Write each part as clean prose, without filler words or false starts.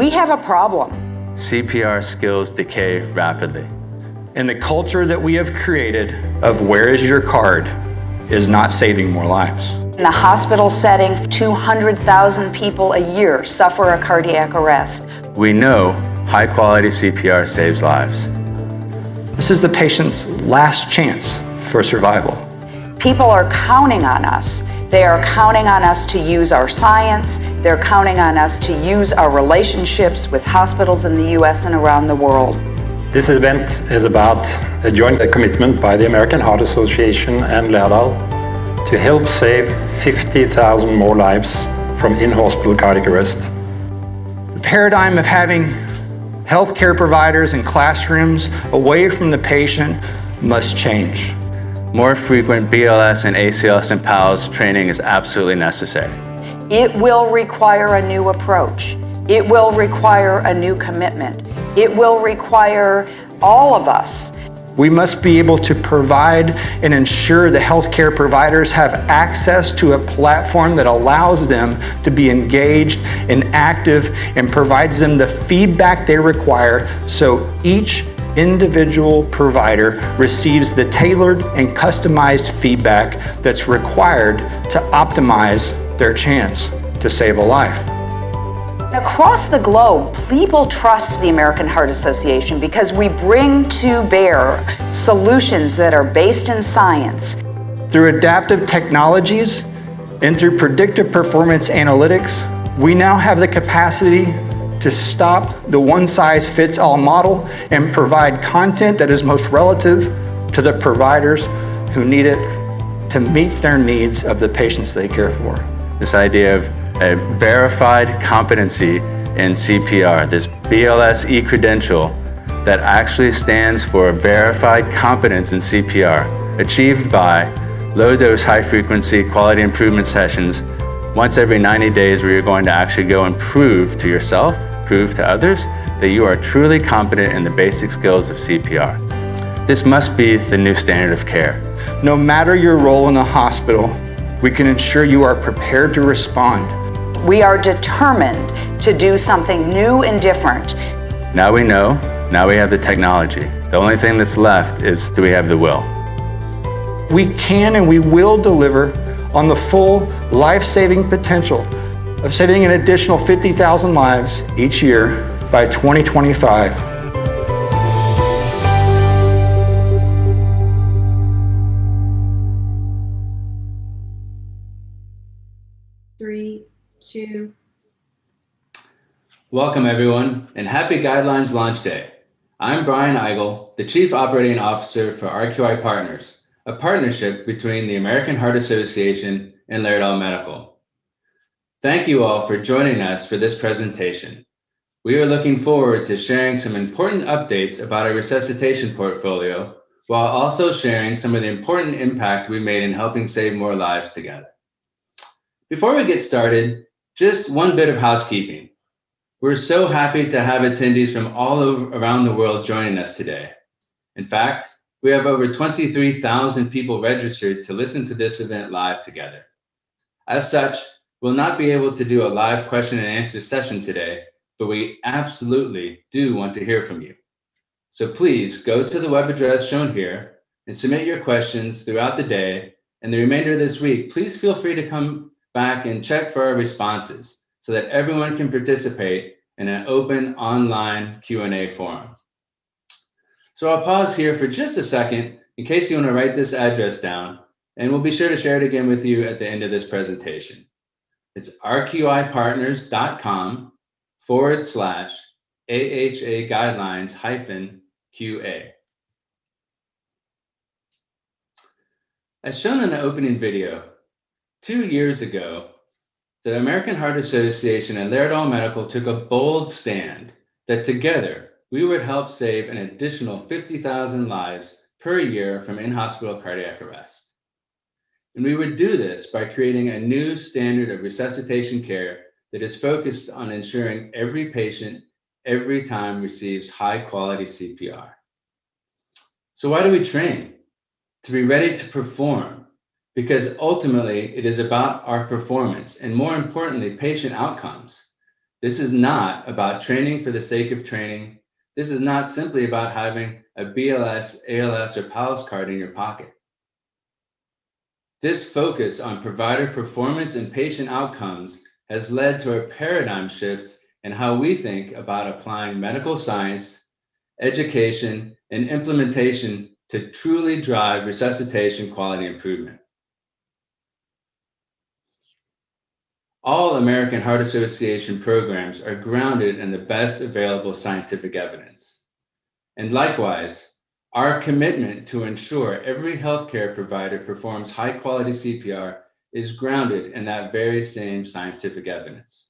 We have a problem. CPR skills decay rapidly. And the culture that we have created of where is your card is not saving more lives. In the hospital setting, 200,000 people a year suffer a cardiac arrest. We know high-quality CPR saves lives. This is the patient's last chance for survival. People are counting on us. They are counting on us to use our science. They're counting on us to use our relationships with hospitals in the US and around the world. This event is about a joint commitment by the American Heart Association and Lærdal to help save 50,000 more lives from in-hospital cardiac arrest. The paradigm of having healthcare providers in classrooms away from the patient must change. More frequent BLS and ACLS and PALS training is absolutely necessary. It will require a new approach. It will require a new commitment. It will require all of us. We must be able to provide and ensure the healthcare providers have access to a platform that allows them to be engaged and active and provides them the feedback they require so each individual provider receives the tailored and customized feedback that's required to optimize their chance to save a life. Across the globe, people trust the American Heart Association because we bring to bear solutions that are based in science. Through adaptive technologies and through predictive performance analytics, we now have the capacity to stop the one-size-fits-all model and provide content that is most relative to the providers who need it to meet their needs of the patients they care for. This idea of a verified competency in CPR, this BLS e-credential that actually stands for verified competence in CPR, achieved by low-dose, high-frequency quality improvement sessions once every 90 days where you're going to actually go and prove to yourself, prove to others that you are truly competent in the basic skills of CPR. This must be the new standard of care. No matter your role in the hospital, we can ensure you are prepared to respond. We are determined to do something new and different. Now we know, now we have the technology. The only thing that's left is, do we have the will? We can and we will deliver on the full life-saving potential of saving an additional 50,000 lives each year by 2025. Three, two. Welcome everyone, and happy Guidelines Launch Day. I'm Brian Eigel, the Chief Operating Officer for RQI Partners, a partnership between the American Heart Association and Lærdal Medical. Thank you all for joining us for this presentation. We are looking forward to sharing some important updates about our resuscitation portfolio, while also sharing some of the important impact we made in helping save more lives together. Before we get started, just one bit of housekeeping. We're so happy to have attendees from all around the world joining us today. In fact, we have over 23,000 people registered to listen to this event live together. As such, we'll not be able to do a live question and answer session today, but we absolutely do want to hear from you. So please go to the web address shown here and submit your questions throughout the day, and the remainder of this week, please feel free to come back and check for our responses so that everyone can participate in an open online Q&A forum. So I'll pause here for just a second in case you want to write this address down, and we'll be sure to share it again with you at the end of this presentation. It's rqipartners.com/AHA guidelines-QA. As shown in the opening video, 2 years ago, the American Heart Association and Lærdal Medical took a bold stand that together we would help save an additional 50,000 lives per year from in-hospital cardiac arrest. And we would do this by creating a new standard of resuscitation care that is focused on ensuring every patient, every time receives high-quality CPR. So why do we train? To be ready to perform. Because ultimately it is about our performance and, more importantly, patient outcomes. This is not about training for the sake of training. This is not simply about having a BLS, ALS, or PALS card in your pocket. This focus on provider performance and patient outcomes has led to a paradigm shift in how we think about applying medical science, education, and implementation to truly drive resuscitation quality improvement. All American Heart Association programs are grounded in the best available scientific evidence. And likewise, our commitment to ensure every healthcare provider performs high-quality CPR is grounded in that very same scientific evidence.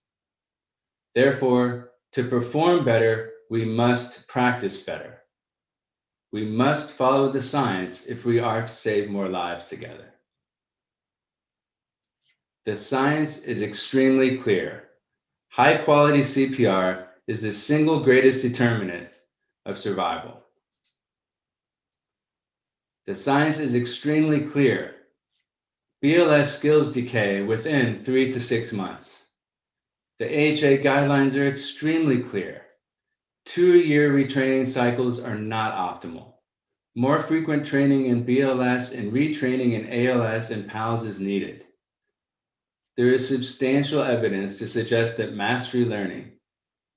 Therefore, to perform better, we must practice better. We must follow the science if we are to save more lives together. The science is extremely clear. High-quality CPR is the single greatest determinant of survival. The science is extremely clear. BLS skills decay within 3 to 6 months. The AHA guidelines are extremely clear. 2-year retraining cycles are not optimal. More frequent training in BLS and retraining in ALS and PALS is needed. There is substantial evidence to suggest that mastery learning,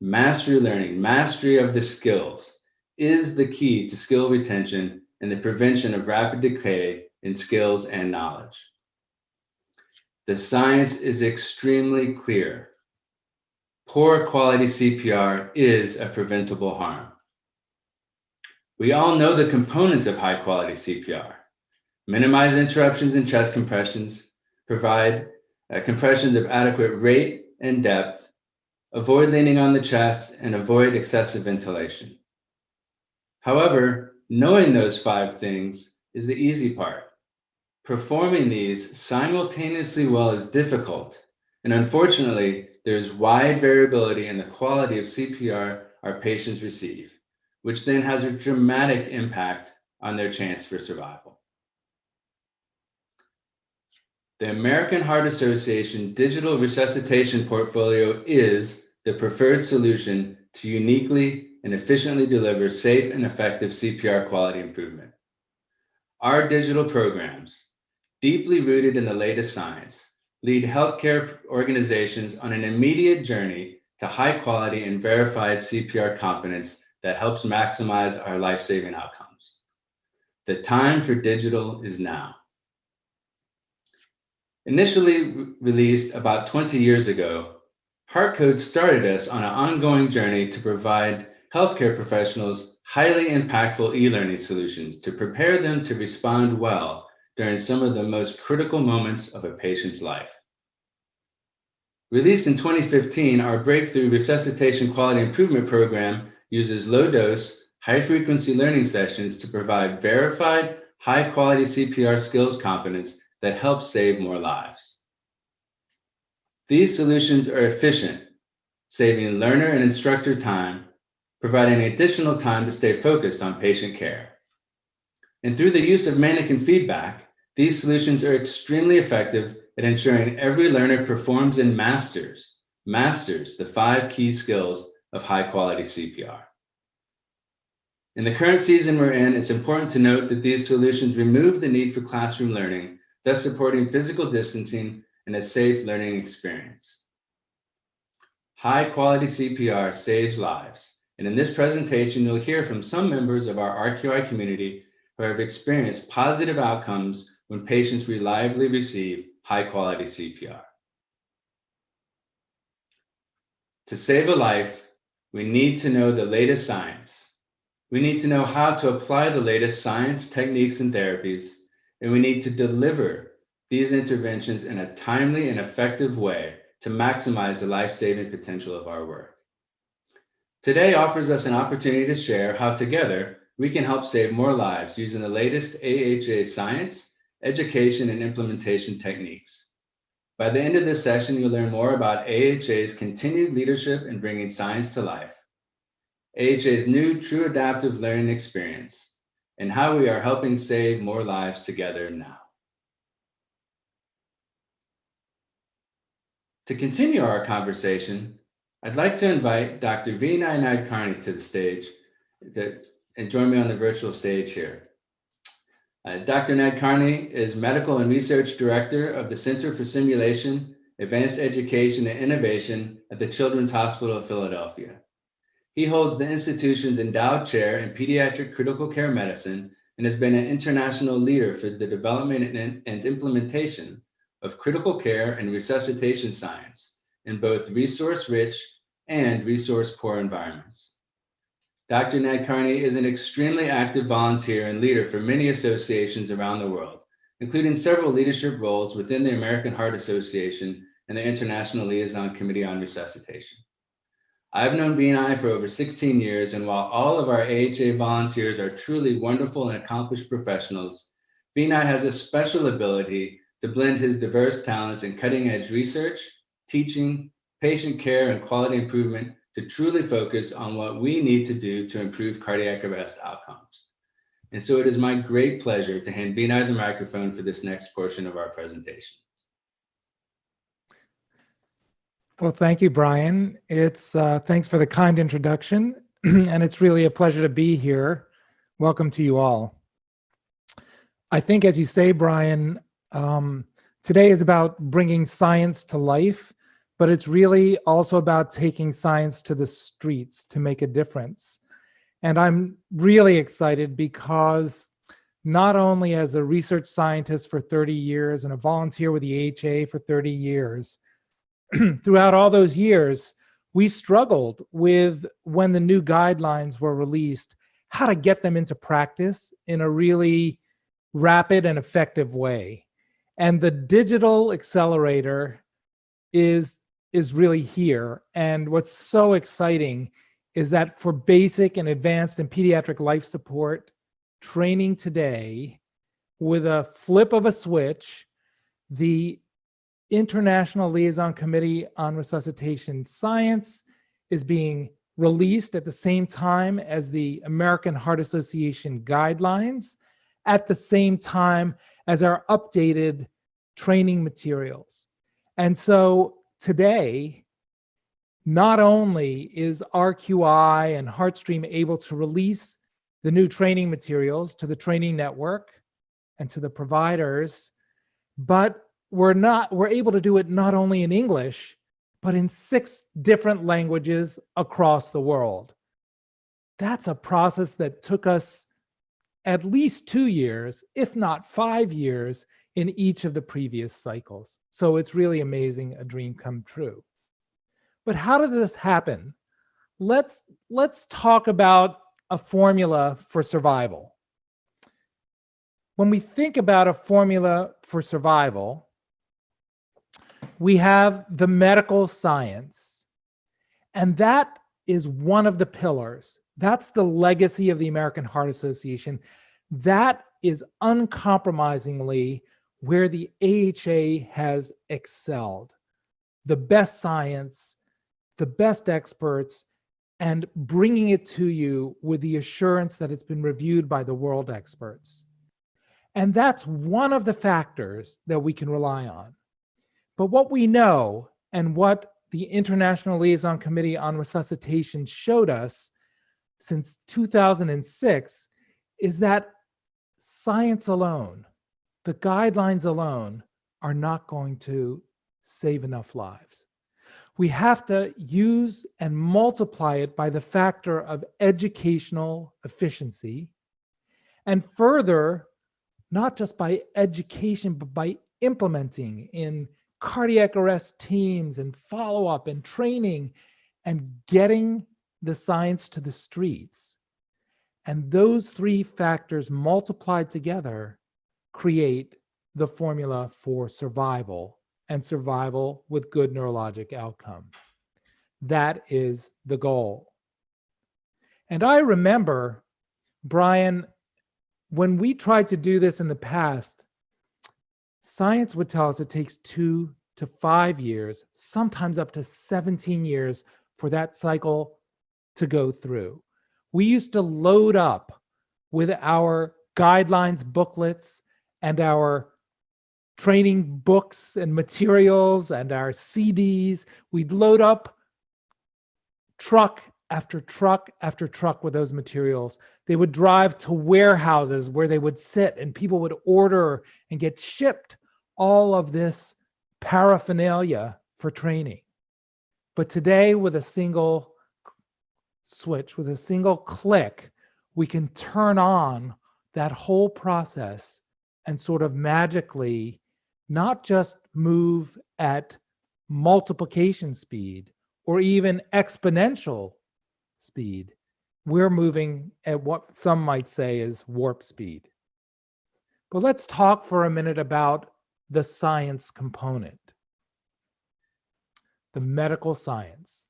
mastery of the skills is the key to skill retention and the prevention of rapid decay in skills and knowledge. The science is extremely clear. Poor quality CPR is a preventable harm. We all know the components of high quality CPR. Minimize interruptions in chest compressions, provide compressions of adequate rate and depth, avoid leaning on the chest, and avoid excessive ventilation. However, knowing those 5 things is the easy part. Performing these simultaneously well is difficult, and unfortunately, there's wide variability in the quality of CPR our patients receive, which then has a dramatic impact on their chance for survival. The American Heart Association digital resuscitation portfolio is the preferred solution to uniquely and efficiently deliver safe and effective CPR quality improvement. Our digital programs, deeply rooted in the latest science, lead healthcare organizations on an immediate journey to high quality and verified CPR competence that helps maximize our life-saving outcomes. The time for digital is now. Initially released about 20 years ago, HeartCode started us on an ongoing journey to provide healthcare professionals highly impactful e-learning solutions to prepare them to respond well during some of the most critical moments of a patient's life. Released in 2015, our breakthrough resuscitation quality improvement program uses low-dose, high-frequency learning sessions to provide verified, high-quality CPR skills competence that helps save more lives. These solutions are efficient, saving learner and instructor time, providing additional time to stay focused on patient care. And through the use of mannequin feedback, these solutions are extremely effective at ensuring every learner performs and masters the 5 key skills of high-quality CPR. In the current season we're in, it's important to note that these solutions remove the need for classroom learning, thus supporting physical distancing and a safe learning experience. High-quality CPR saves lives, and in this presentation, you'll hear from some members of our RQI community who have experienced positive outcomes when patients reliably receive high-quality CPR. To save a life, we need to know the latest science. We need to know how to apply the latest science, techniques, and therapies, and we need to deliver these interventions in a timely and effective way to maximize the life-saving potential of our work. Today offers us an opportunity to share how together we can help save more lives using the latest AHA science, education, and implementation techniques. By the end of this session, you'll learn more about AHA's continued leadership in bringing science to life, AHA's new true adaptive learning experience, and how we are helping save more lives together now. To continue our conversation, I'd like to invite Dr. Vinay Nadkarni to the stage and join me on the virtual stage here. Dr. Nadkarni is Medical and Research Director of the Center for Simulation, Advanced Education and Innovation at the Children's Hospital of Philadelphia. He holds the institution's endowed chair in pediatric critical care medicine and has been an international leader for the development and implementation of critical care and resuscitation science in both resource-rich and resource-poor environments. Dr. Nadkarni is an extremely active volunteer and leader for many associations around the world, including several leadership roles within the American Heart Association and the International Liaison Committee on Resuscitation. I've known Vinay for over 16 years, and while all of our AHA volunteers are truly wonderful and accomplished professionals, Vinay has a special ability to blend his diverse talents in cutting-edge research, teaching, patient care, and quality improvement to truly focus on what we need to do to improve cardiac arrest outcomes. And so it is my great pleasure to hand Vinay the microphone for this next portion of our presentation. Well, thank you, Brian. Thanks for the kind introduction, and it's really a pleasure to be here. Welcome to you all. I think, as you say, Brian, today is about bringing science to life, but it's really also about taking science to the streets to make a difference. And I'm really excited because not only as a research scientist for 30 years and a volunteer with the AHA for 30 years, throughout all those years, we struggled with, when the new guidelines were released, how to get them into practice in a really rapid and effective way. And the digital accelerator is really here. And what's so exciting is that for basic and advanced and pediatric life support training today, with a flip of a switch, the International Liaison Committee on Resuscitation Science is being released at the same time as the American Heart Association guidelines, at the same time as our updated training materials. And so today, not only is RQI and HeartStream able to release the new training materials to the training network and to the providers, but we're able to do it not only in English, but in 6 different languages across the world. That's a process that took us at least 2 years, if not 5 years, in each of the previous cycles. So it's really amazing, a dream come true. But how did this happen? Let's talk about a formula for survival. When we think about a formula for survival, we have the medical science, and that is one of the pillars. That's the legacy of the American Heart Association. That is uncompromisingly where the AHA has excelled. The best science, the best experts, and bringing it to you with the assurance that it's been reviewed by the world experts. And that's one of the factors that we can rely on. But what we know, and what the International Liaison Committee on Resuscitation showed us since 2006, is that science alone, the guidelines alone, are not going to save enough lives. We have to use and multiply it by the factor of educational efficiency, and further, not just by education, but by implementing in cardiac arrest teams and follow-up and training and getting the science to the streets. And those 3 factors multiplied together create the formula for survival, and survival with good neurologic outcome. That is the goal. And I remember, Brian, when we tried to do this in the past, science would tell us it takes 2 to 5 years, sometimes up to 17 years for that cycle to go through. We used to load up with our guidelines booklets and our training books and materials and our CDs. We'd load up truck after truck after truck with those materials. They would drive to warehouses where they would sit and people would order and get shipped all of this paraphernalia for training. But today, with a single switch, with a single click, we can turn on that whole process and sort of magically not just move at multiplication speed or even exponential speed. We're moving at what some might say is warp speed. But let's talk for a minute about the science component, the medical science.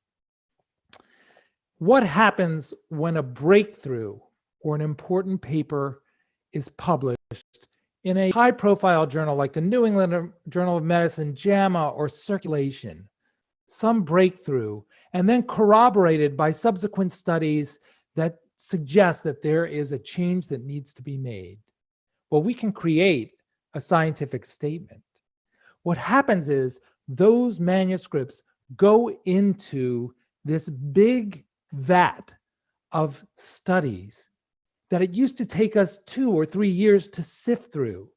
What happens when a breakthrough or an important paper is published in a high-profile journal like the New England Journal of Medicine, JAMA, or Circulation? Some breakthrough, and then corroborated by subsequent studies that suggest that there is a change that needs to be made. Well, we can create a scientific statement. What happens is those manuscripts go into this big vat of studies that it used to take us 2 or 3 years to sift through.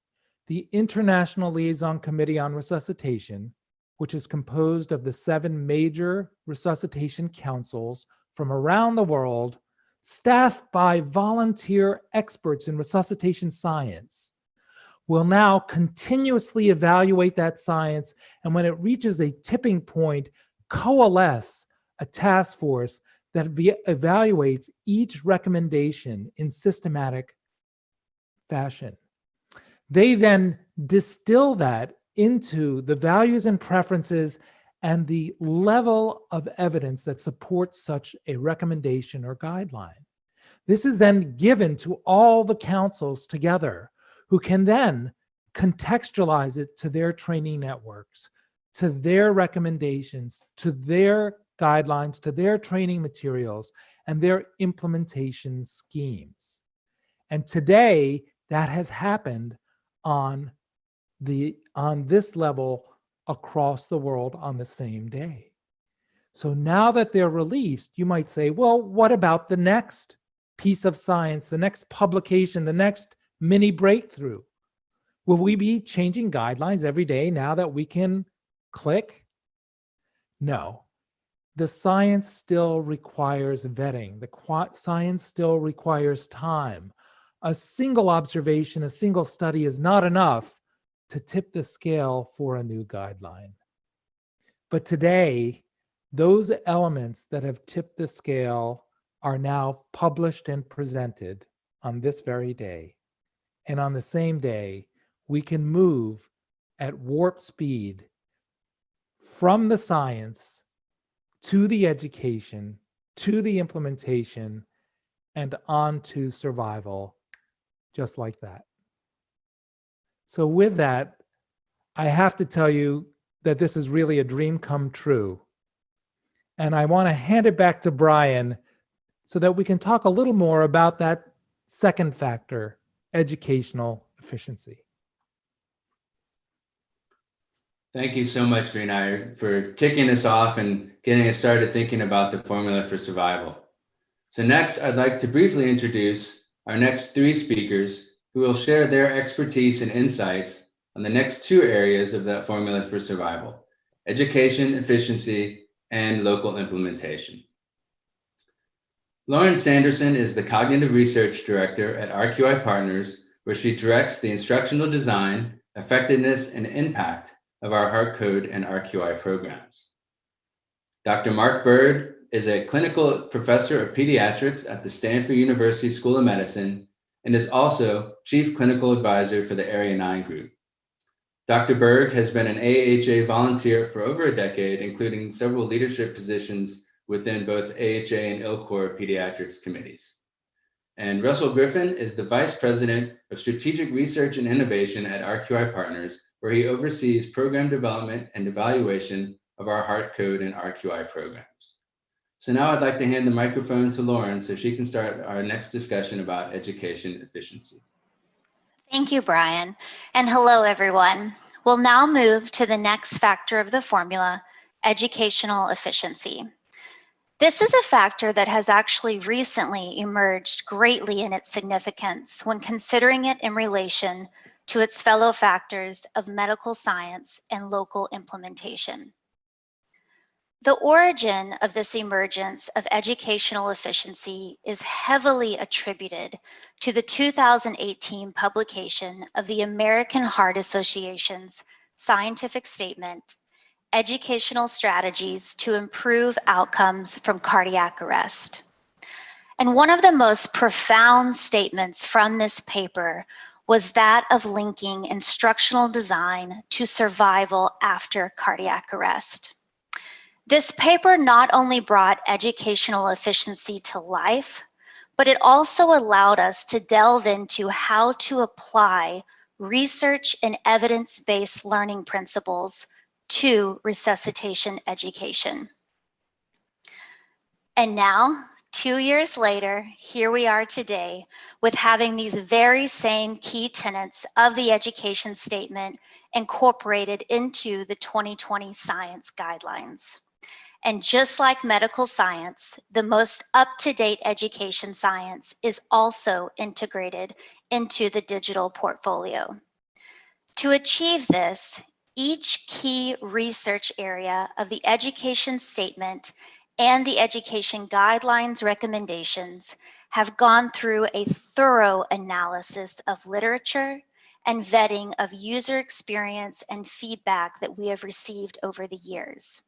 The International Liaison Committee on Resuscitation, which is composed of the 7 major resuscitation councils from around the world, staffed by volunteer experts in resuscitation science, will now continuously evaluate that science, and when it reaches a tipping point, coalesce a task force that evaluates each recommendation in systematic fashion. They then distill that into the values and preferences and the level of evidence that supports such a recommendation or guideline. This is then given to all the councils together, who can then contextualize it to their training networks, to their recommendations, to their guidelines, to their training materials, and their implementation schemes. And today, that has happened on this level across the world on the same day. So now that they're released, you might say, well, what about the next piece of science, the next publication, the next mini breakthrough? Will we be changing guidelines every day now that we can click? No. The science still requires vetting. The science still requires time. A single observation, a single study is not enough to tip the scale for a new guideline. But today, those elements that have tipped the scale are now published and presented on this very day. And on the same day, we can move at warp speed from the science to the education, to the implementation, and on to survival, just like that. So with that, I have to tell you that this is really a dream come true. And I want to hand it back to Brian so that we can talk a little more about that second factor, educational efficiency. Thank you so much, Vinay, for kicking us off and getting us started thinking about the formula for survival. So next, I'd like to briefly introduce our next 3 speakers who will share their expertise and insights on the next 2 areas of that formula for survival: education efficiency and local implementation. Lauren Sanderson is the Cognitive Research Director at RQI Partners, where she directs the instructional design, effectiveness, and impact of our Heart Code and RQI programs. Dr. Mark Bird is a clinical professor of pediatrics at the Stanford University School of Medicine and is also Chief Clinical Advisor for the Area 9 Group. Dr. Berg has been an AHA volunteer for over a decade, including several leadership positions within both AHA and ILCOR pediatrics committees. And Russell Griffin is the Vice President of Strategic Research and Innovation at RQI Partners, where he oversees program development and evaluation of our Heart Code and RQI programs. So now I'd like to hand the microphone to Lauren so she can start our next discussion about education efficiency. Thank you, Brian. And hello, everyone. We'll now move to the next factor of the formula, educational efficiency. This is a factor that has actually recently emerged greatly in its significance when considering it in relation to its fellow factors of medical science and local implementation. The origin of this emergence of educational efficiency is heavily attributed to the 2018 publication of the American Heart Association's scientific statement, Educational Strategies to Improve Outcomes from Cardiac Arrest. And one of the most profound statements from this paper was that of linking instructional design to survival after cardiac arrest. This paper not only brought educational efficiency to life, but it also allowed us to delve into how to apply research and evidence-based learning principles to resuscitation education. And now, 2 years later, here we are today with having these very same key tenets of the education statement incorporated into the 2020 science guidelines. And just like medical science, the most up-to-date education science is also integrated into the digital portfolio. To achieve this, each key research area of the education statement and the education guidelines recommendations have gone through a thorough analysis of literature and vetting of user experience and feedback that we have received over the years.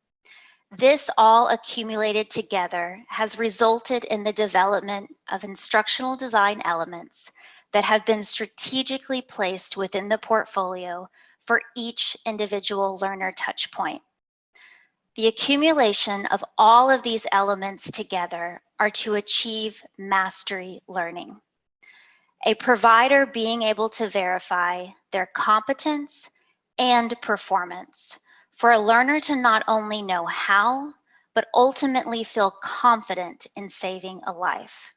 This all accumulated together has resulted in the development of instructional design elements that have been strategically placed within the portfolio for each individual learner touchpoint. The accumulation of all of these elements together are to achieve mastery learning. A provider being able to verify their competence and performance for a learner to not only know how, but ultimately feel confident in saving a life.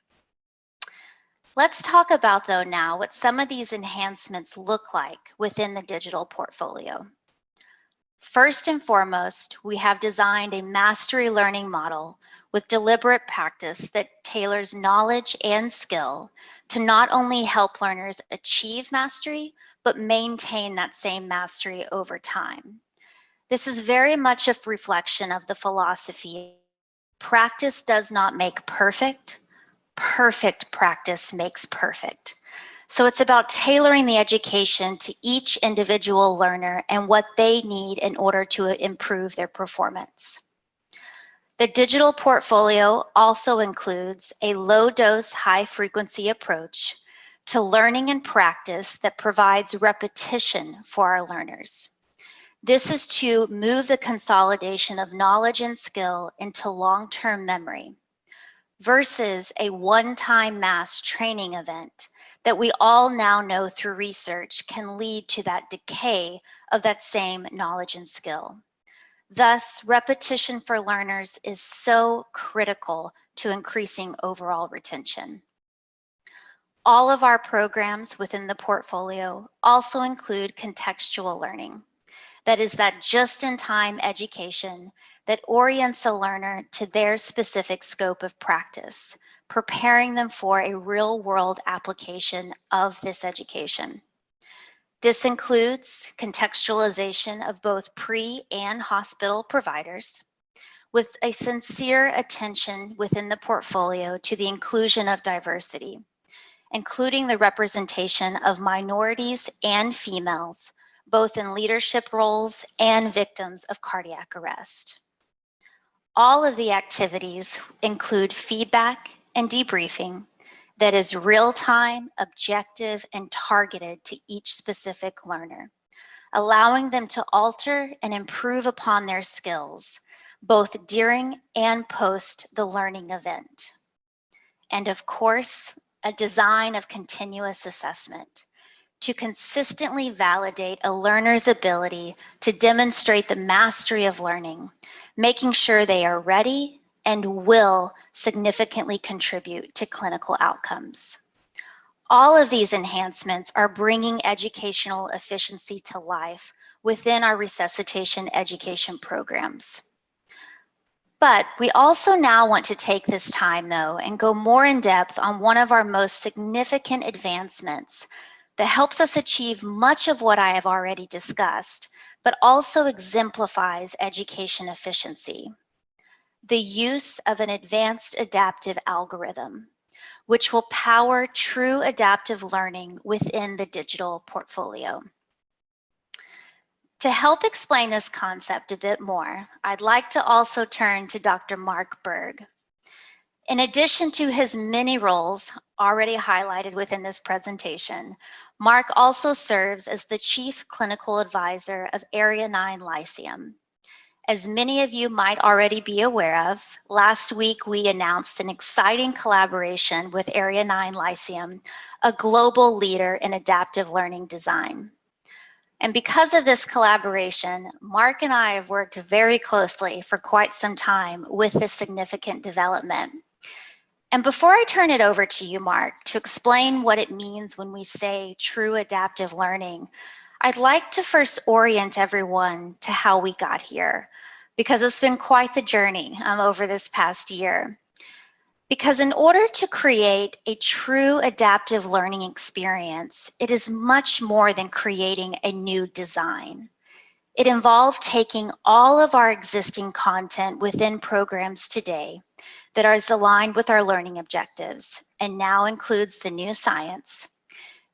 Let's talk about, though, now what some of these enhancements look like within the digital portfolio. First and foremost, we have designed a mastery learning model with deliberate practice that tailors knowledge and skill to not only help learners achieve mastery, but maintain that same mastery over time. This is very much a reflection of the philosophy. Practice does not make perfect. Perfect practice makes perfect. So it's about tailoring the education to each individual learner and what they need in order to improve their performance. The digital portfolio also includes a low-dose, high-frequency approach to learning and practice that provides repetition for our learners. This is to move the consolidation of knowledge and skill into long-term memory versus a one-time mass training event that we all now know through research can lead to that decay of that same knowledge and skill. Thus, repetition for learners is so critical to increasing overall retention. All of our programs within the portfolio also include contextual learning. That is that just-in-time education that orients a learner to their specific scope of practice, preparing them for a real-world application of this education. This includes contextualization of both pre- and hospital providers, with a sincere attention within the portfolio to the inclusion of diversity, including the representation of minorities and females, both in leadership roles and victims of cardiac arrest. All of the activities include feedback and debriefing that is real-time, objective, and targeted to each specific learner, allowing them to alter and improve upon their skills, both during and post the learning event. And of course, a design of continuous assessment to consistently validate a learner's ability to demonstrate the mastery of learning, making sure they are ready and will significantly contribute to clinical outcomes. All of these enhancements are bringing educational efficiency to life within our resuscitation education programs. But we also now want to take this time, though, and go more in depth on one of our most significant advancements that helps us achieve much of what I have already discussed, but also exemplifies education efficiency: the use of an advanced adaptive algorithm, which will power true adaptive learning within the digital portfolio. To help explain this concept a bit more, I'd like to also turn to Dr. Mark Berg. In addition to his many roles already highlighted within this presentation, Mark also serves as the Chief Clinical Advisor of Area 9 Lyceum. As many of you might already be aware of, last week we announced an exciting collaboration with Area 9 Lyceum, a global leader in adaptive learning design. And because of this collaboration, Mark and I have worked very closely for quite some time with this significant development. And before I turn it over to you, Mark, to explain what it means when we say true adaptive learning, I'd like to first orient everyone to how we got here, because it's been quite the journey over this past year. Because in order to create a true adaptive learning experience, it is much more than creating a new design. It involved taking all of our existing content within programs today that are aligned with our learning objectives and now includes the new science,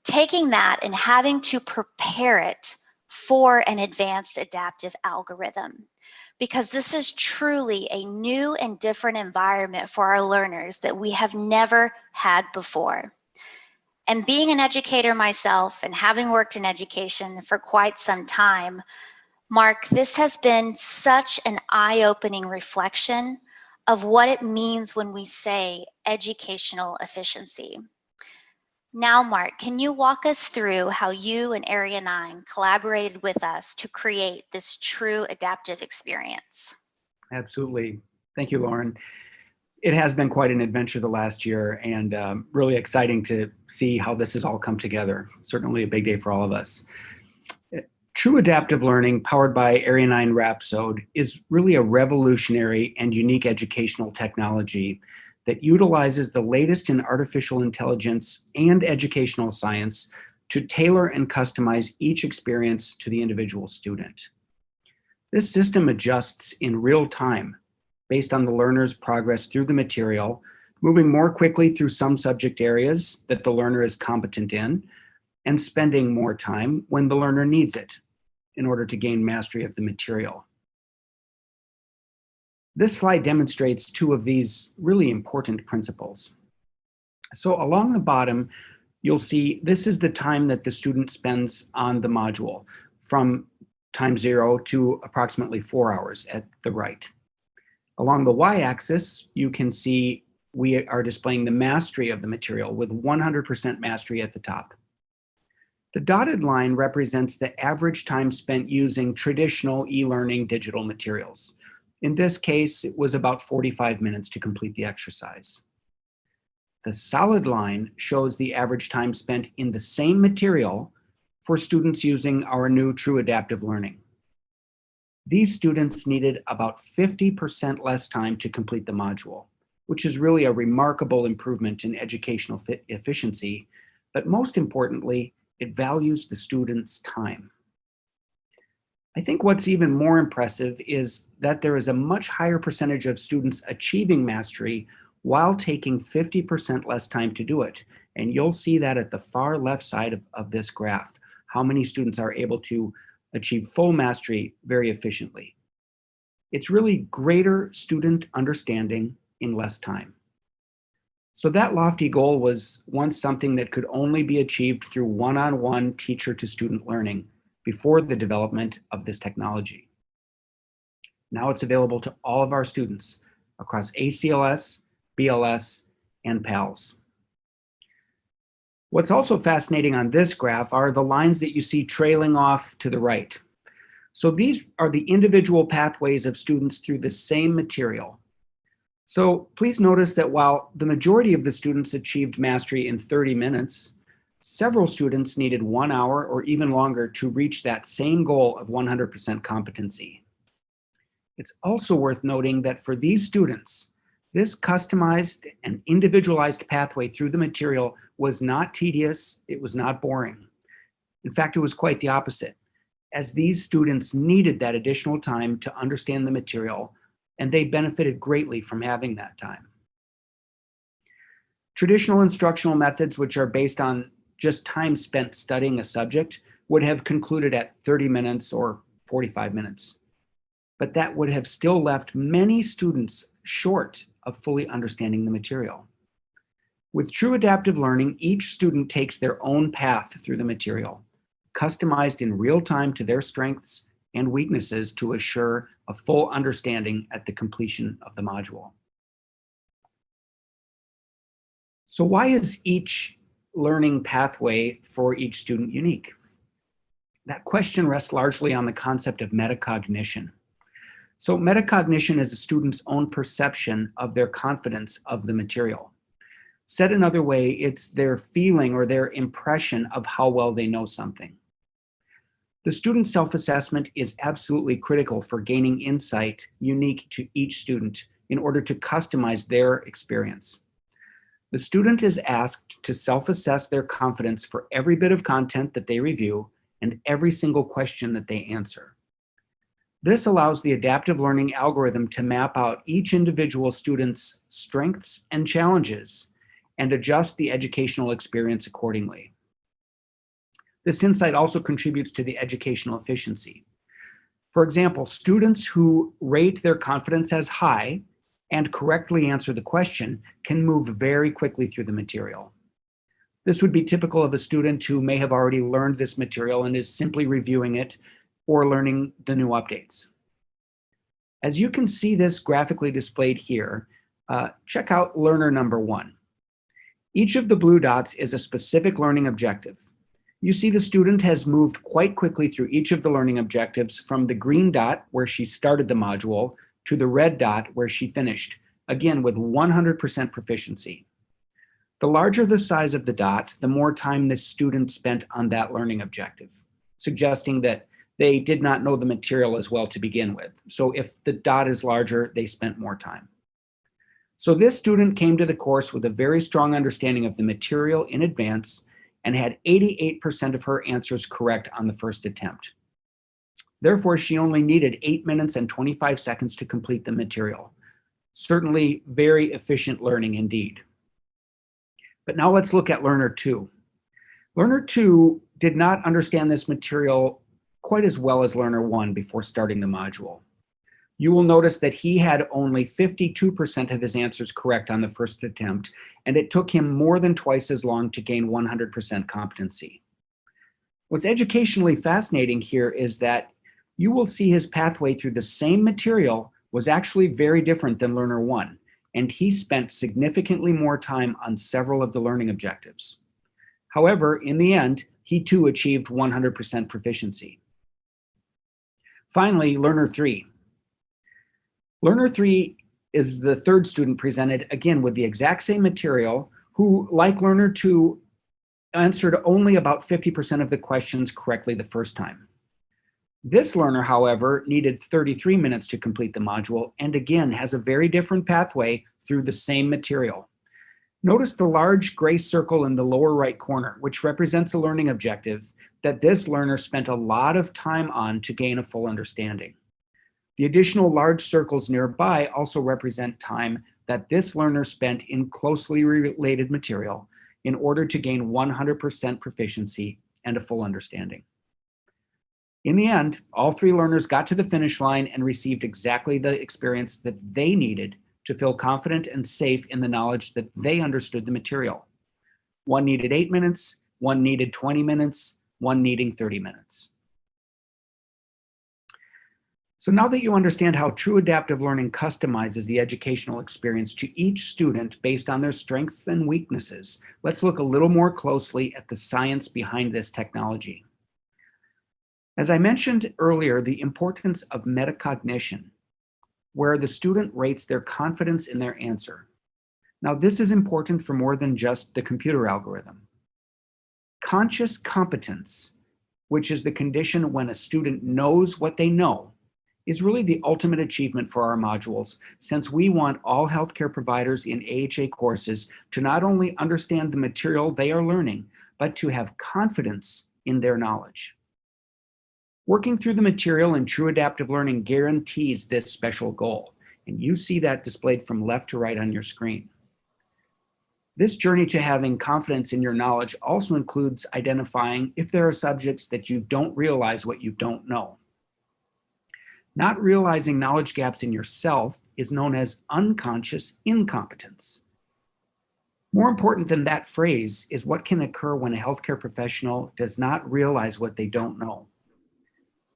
taking that and having to prepare it for an advanced adaptive algorithm, because this is truly a new and different environment for our learners that we have never had before. And being an educator myself and having worked in education for quite some time, Mark, this has been such an eye-opening reflection of what it means when we say educational efficiency. Now, Mark, can you walk us through how you and Area 9 collaborated with us to create this true adaptive experience? Absolutely. Thank you, Lauren. It has been quite an adventure the last year, and really exciting to see how this has all come together. Certainly a big day for all of us. True adaptive learning, powered by Area 9 Rhapsode, is really a revolutionary and unique educational technology that utilizes the latest in artificial intelligence and educational science to tailor and customize each experience to the individual student. This system adjusts in real time based on the learner's progress through the material, moving more quickly through some subject areas that the learner is competent in, and spending more time when the learner needs it in order to gain mastery of the material. This slide demonstrates two of these really important principles. So along the bottom, you'll see this is the time that the student spends on the module, from time 0 to approximately 4 hours at the right. Along the y-axis, you can see we are displaying the mastery of the material with 100% mastery at the top. The dotted line represents the average time spent using traditional e-learning digital materials. In this case, it was about 45 minutes to complete the exercise. The solid line shows the average time spent in the same material for students using our new True Adaptive Learning. These students needed about 50% less time to complete the module, which is really a remarkable improvement in educational efficiency, but most importantly, it values the student's time. I think what's even more impressive is that there is a much higher percentage of students achieving mastery while taking 50% less time to do it. And you'll see that at the far left side of this graph, how many students are able to achieve full mastery very efficiently. It's really greater student understanding in less time. So that lofty goal was once something that could only be achieved through one-on-one teacher-to-student learning before the development of this technology. Now it's available to all of our students across ACLS, BLS, and PALS. What's also fascinating on this graph are the lines that you see trailing off to the right. So these are the individual pathways of students through the same material. So please notice that while the majority of the students achieved mastery in 30 minutes, several students needed 1 hour or even longer to reach that same goal of 100% competency. It's also worth noting that for these students, this customized and individualized pathway through the material was not tedious, it was not boring. In fact, it was quite the opposite, as these students needed that additional time to understand the material, and they benefited greatly from having that time. Traditional instructional methods, which are based on just time spent studying a subject, would have concluded at 30 minutes or 45 minutes. But that would have still left many students short of fully understanding the material. With true adaptive learning, each student takes their own path through the material, customized in real time to their strengths and weaknesses to assure a full understanding at the completion of the module. So why is each learning pathway for each student unique? That question rests largely on the concept of metacognition. So metacognition is a student's own perception of their confidence of the material. Said another way, it's their feeling or their impression of how well they know something. The student self-assessment is absolutely critical for gaining insight unique to each student in order to customize their experience. The student is asked to self-assess their confidence for every bit of content that they review and every single question that they answer. This allows the adaptive learning algorithm to map out each individual student's strengths and challenges and adjust the educational experience accordingly. This insight also contributes to the educational efficiency. For example, students who rate their confidence as high and correctly answer the question can move very quickly through the material. This would be typical of a student who may have already learned this material and is simply reviewing it or learning the new updates. As you can see this graphically displayed here, check out learner number 1. Each of the blue dots is a specific learning objective. You see the student has moved quite quickly through each of the learning objectives from the green dot where she started the module to the red dot where she finished, again with 100% proficiency. The larger the size of the dot, the more time the student spent on that learning objective, suggesting that they did not know the material as well to begin with. So if the dot is larger, they spent more time. So this student came to the course with a very strong understanding of the material in advance and had 88% of her answers correct on the first attempt. Therefore, she only needed 8 minutes and 25 seconds to complete the material. Certainly very efficient learning indeed. But now let's look at learner 2. Learner 2 did not understand this material quite as well as learner 1 before starting the module. You will notice that he had only 52% of his answers correct on the first attempt, and it took him more than twice as long to gain 100% competency. What's educationally fascinating here is that you will see his pathway through the same material was actually very different than learner 1, and he spent significantly more time on several of the learning objectives. However, in the end, he too achieved 100% proficiency. Finally, learner 3. Learner 3 is the third student presented, again with the exact same material, who, like learner 2, answered only about 50% of the questions correctly the first time. This learner, however, needed 33 minutes to complete the module and again has a very different pathway through the same material. Notice the large gray circle in the lower right corner, which represents a learning objective that this learner spent a lot of time on to gain a full understanding. The additional large circles nearby also represent time that this learner spent in closely related material in order to gain 100% proficiency and a full understanding. In the end, all 3 learners got to the finish line and received exactly the experience that they needed to feel confident and safe in the knowledge that they understood the material. One needed 8 minutes, one needed 20 minutes, one needing 30 minutes. So now that you understand how true adaptive learning customizes the educational experience to each student based on their strengths and weaknesses, let's look a little more closely at the science behind this technology. As I mentioned earlier, the importance of metacognition, where the student rates their confidence in their answer. Now, this is important for more than just the computer algorithm. Conscious competence, which is the condition when a student knows what they know, is really the ultimate achievement for our modules, since we want all healthcare providers in AHA courses to not only understand the material they are learning, but to have confidence in their knowledge. Working through the material in true adaptive learning guarantees this special goal, and you see that displayed from left to right on your screen. This journey to having confidence in your knowledge also includes identifying if there are subjects that you don't realize what you don't know. Not realizing knowledge gaps in yourself is known as unconscious incompetence. More important than that phrase is what can occur when a healthcare professional does not realize what they don't know.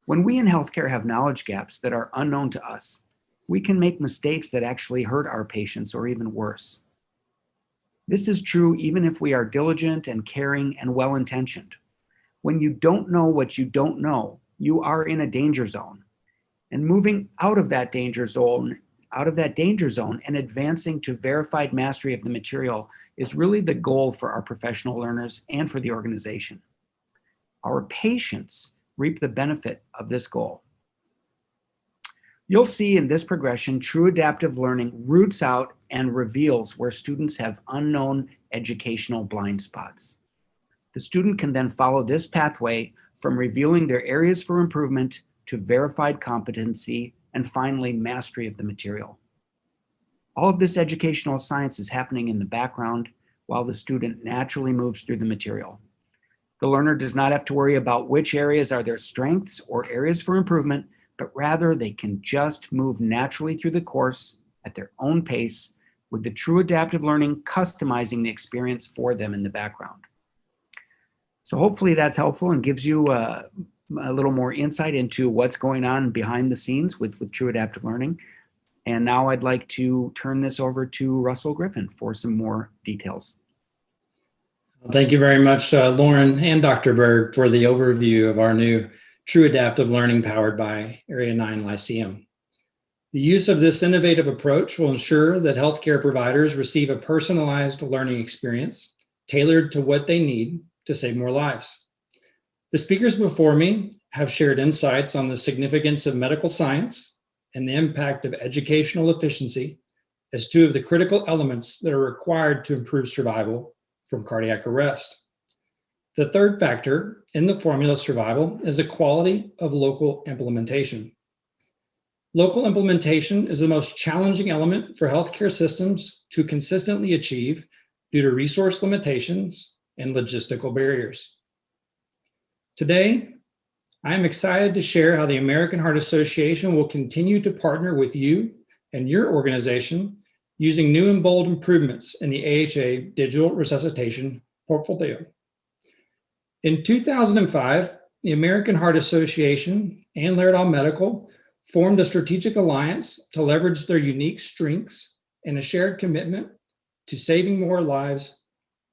When we in healthcare have knowledge gaps that are unknown to us, we can make mistakes that actually hurt our patients or even worse. This is true even if we are diligent and caring and well-intentioned. When you don't know what you don't know, you are in a danger zone. And moving out of that danger zone and advancing to verified mastery of the material is really the goal for our professional learners and for the organization. Our patients reap the benefit of this goal. You'll see in this progression, true adaptive learning roots out and reveals where students have unknown educational blind spots. The student can then follow this pathway from revealing their areas for improvement to verified competency, and finally, mastery of the material. All of this educational science is happening in the background while the student naturally moves through the material. The learner does not have to worry about which areas are their strengths or areas for improvement, but rather they can just move naturally through the course at their own pace, with the true adaptive learning customizing the experience for them in the background. So hopefully that's helpful and gives you a little more insight into what's going on behind the scenes with true adaptive learning. And now I'd like to turn this over to Russell Griffin for some more details. Thank you very much, Lauren and Dr. Berg, for the overview of our new True Adaptive Learning powered by Area 9 Lyceum. The use of this innovative approach will ensure that healthcare providers receive a personalized learning experience tailored to what they need to save more lives. The speakers before me have shared insights on the significance of medical science and the impact of educational efficiency as two of the critical elements that are required to improve survival from cardiac arrest. The third factor in the formula of survival is the quality of local implementation. Local implementation is the most challenging element for healthcare systems to consistently achieve due to resource limitations and logistical barriers. Today, I am excited to share how the American Heart Association will continue to partner with you and your organization using new and bold improvements in the AHA digital resuscitation portfolio. In 2005, the American Heart Association and Laerdal Medical formed a strategic alliance to leverage their unique strengths and a shared commitment to saving more lives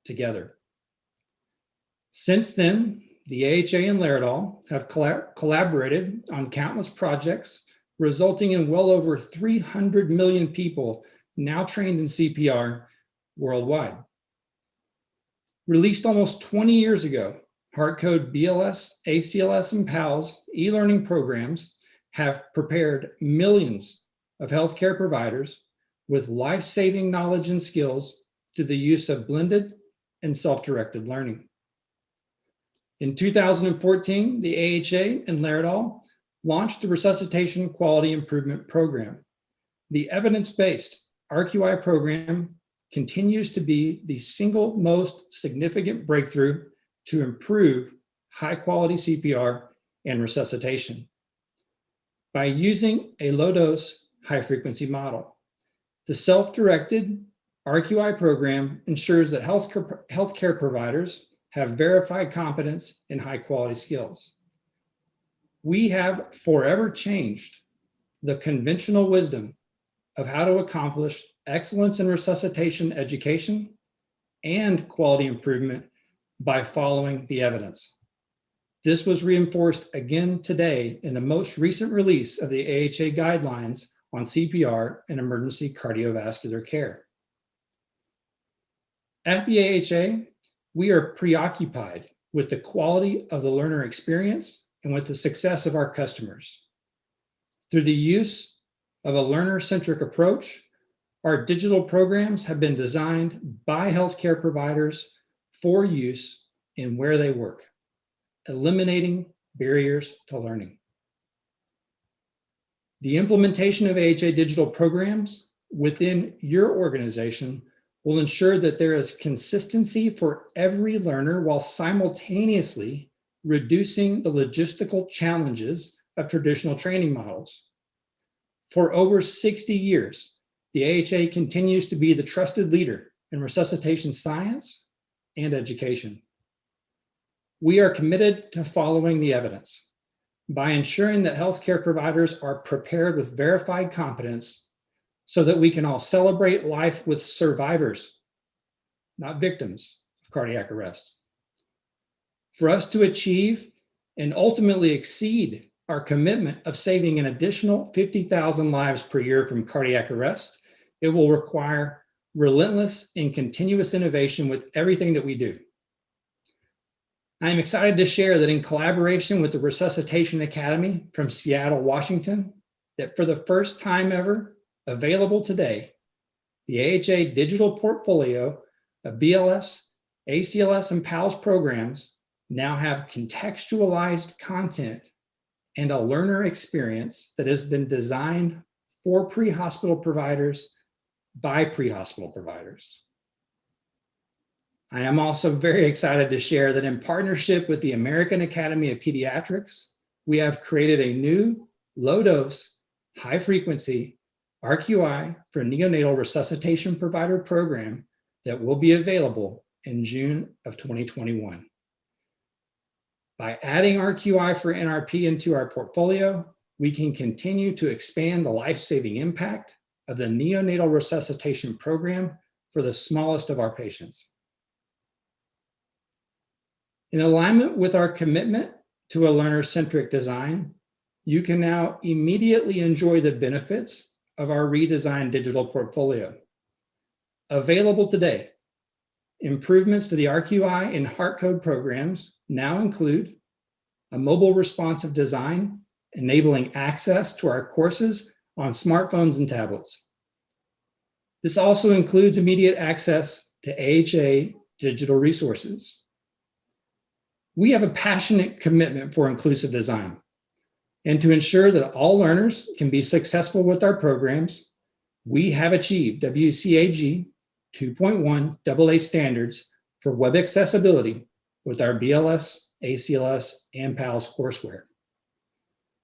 together. Since then, the AHA and Laerdal have collaborated on countless projects, resulting in well over 300 million people now trained in CPR worldwide. Released almost 20 years ago, HeartCode BLS, ACLS, and PALS e-learning programs have prepared millions of healthcare providers with life-saving knowledge and skills to the use of blended and self-directed learning. In 2014, the AHA and Laerdal launched the Resuscitation Quality Improvement Program. The evidence-based RQI program continues to be the single most significant breakthrough to improve high-quality CPR and resuscitation. By using a low-dose, high-frequency model, the self-directed RQI program ensures that healthcare providers have verified competence in high-quality skills. We have forever changed the conventional wisdom of how to accomplish excellence in resuscitation education and quality improvement by following the evidence. This was reinforced again today in the most recent release of the AHA guidelines on CPR and emergency cardiovascular care. At the AHA, we are preoccupied with the quality of the learner experience and with the success of our customers. Through the use of a learner-centric approach, our digital programs have been designed by healthcare providers for use in where they work, eliminating barriers to learning. The implementation of AHA digital programs within your organization will ensure that there is consistency for every learner while simultaneously reducing the logistical challenges of traditional training models. For over 60 years, the AHA continues to be the trusted leader in resuscitation science and education. We are committed to following the evidence by ensuring that healthcare providers are prepared with verified competence so that we can all celebrate life with survivors, not victims of cardiac arrest. For us to achieve and ultimately exceed our commitment of saving an additional 50,000 lives per year from cardiac arrest, it will require relentless and continuous innovation with everything that we do. I am excited to share that in collaboration with the Resuscitation Academy from Seattle, Washington, that for the first time ever, available today, the AHA digital portfolio of BLS, ACLS, and PALS programs now have contextualized content and a learner experience that has been designed for pre-hospital providers by pre-hospital providers. I am also very excited to share that in partnership with the American Academy of Pediatrics, we have created a new low-dose, high-frequency RQI for neonatal resuscitation provider program that will be available in June of 2021. By adding RQI for NRP into our portfolio, we can continue to expand the life-saving impact of the neonatal resuscitation program for the smallest of our patients. In alignment with our commitment to a learner-centric design, you can now immediately enjoy the benefits of our redesigned digital portfolio. Available today, improvements to the RQI and HeartCode programs now include a mobile responsive design, enabling access to our courses on smartphones and tablets. This also includes immediate access to AHA digital resources. We have a passionate commitment for inclusive design, and to ensure that all learners can be successful with our programs, we have achieved WCAG 2.1 AA standards for web accessibility with our BLS, ACLS, and PALS courseware.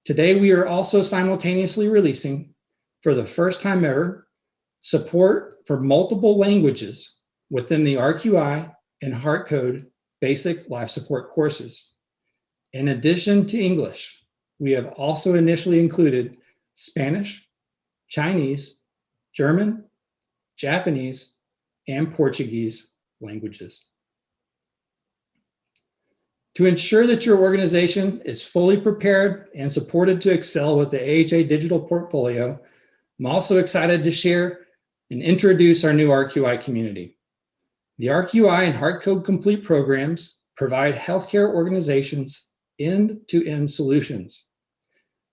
Today, we are also simultaneously releasing, for the first time ever, support for multiple languages within the RQI and HeartCode basic life support courses. In addition to English, we have also initially included Spanish, Chinese, German, Japanese, and Portuguese languages. To ensure that your organization is fully prepared and supported to excel with the AHA digital portfolio, I'm also excited to share and introduce our new RQI community. The RQI and HeartCode Complete programs provide healthcare organizations end-to-end solutions.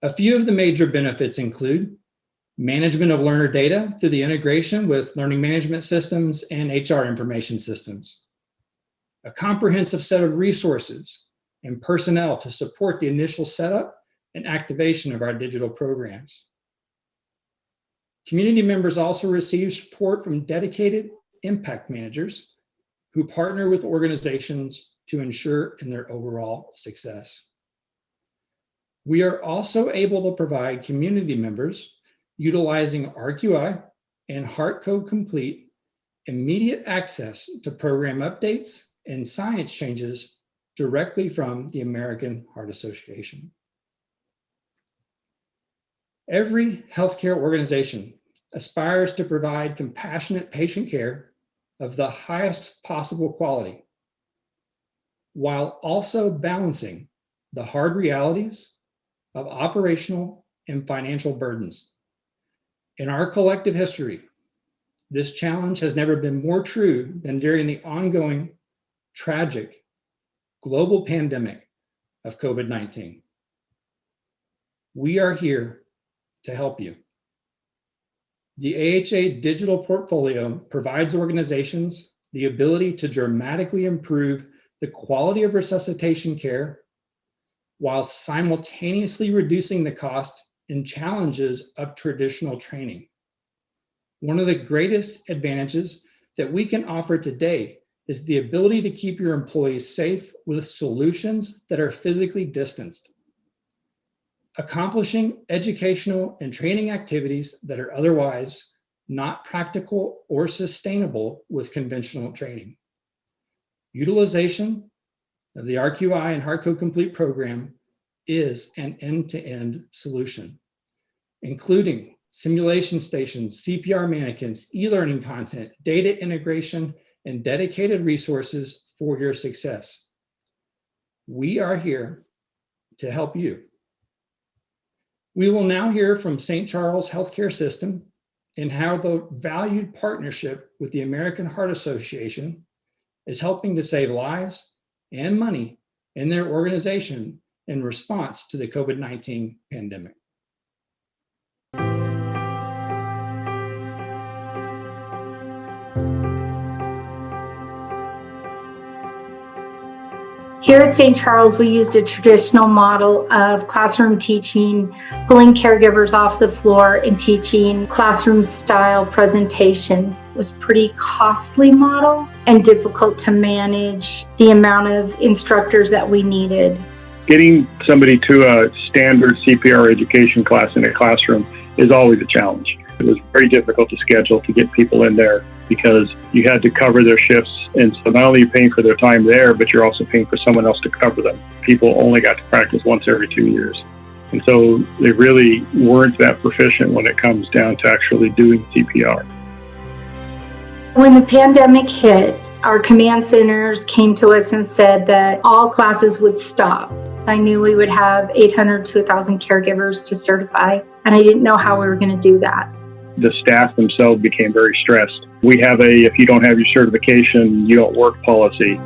A few of the major benefits include management of learner data through the integration with learning management systems and HR information systems, a comprehensive set of resources and personnel to support the initial setup and activation of our digital programs. Community members also receive support from dedicated impact managers who partner with organizations to ensure in their overall success. We are also able to provide community members utilizing RQI and HeartCode Complete immediate access to program updates and science changes directly from the American Heart Association. Every healthcare organization aspires to provide compassionate patient care of the highest possible quality, while also balancing the hard realities of operational and financial burdens. In our collective history, this challenge has never been more true than during the ongoing tragic global pandemic of COVID-19. We are here to help you. The AHA digital portfolio provides organizations the ability to dramatically improve the quality of resuscitation care while simultaneously reducing the cost and challenges of traditional training. One of the greatest advantages that we can offer today is the ability to keep your employees safe with solutions that are physically distanced, accomplishing educational and training activities that are otherwise not practical or sustainable with conventional training. Utilization of the RQI and HeartCode Complete program is an end-to-end solution, including simulation stations, CPR mannequins, e-learning content, data integration, and dedicated resources for your success. We are here to help you. We will now hear from St. Charles Healthcare System and how the valued partnership with the American Heart Association is helping to save lives and money in their organization in response to the COVID-19 pandemic. Here at St. Charles, we used a traditional model of classroom teaching, pulling caregivers off the floor and teaching classroom-style presentation. It was a pretty costly model and difficult to manage the amount of instructors that we needed. Getting somebody to a standard CPR education class in a classroom is always a challenge. It was very difficult to schedule to get people in there because you had to cover their shifts. And so not only are you paying for their time there, but you're also paying for someone else to cover them. People only got to practice once every 2 years. And so they really weren't that proficient when it comes down to actually doing CPR. When the pandemic hit, our command centers came to us and said that all classes would stop. I knew we would have 800 to 1,000 caregivers to certify, and I didn't know how we were going to do that. The staff themselves became very stressed. We have if you don't have your certification, you don't work policy.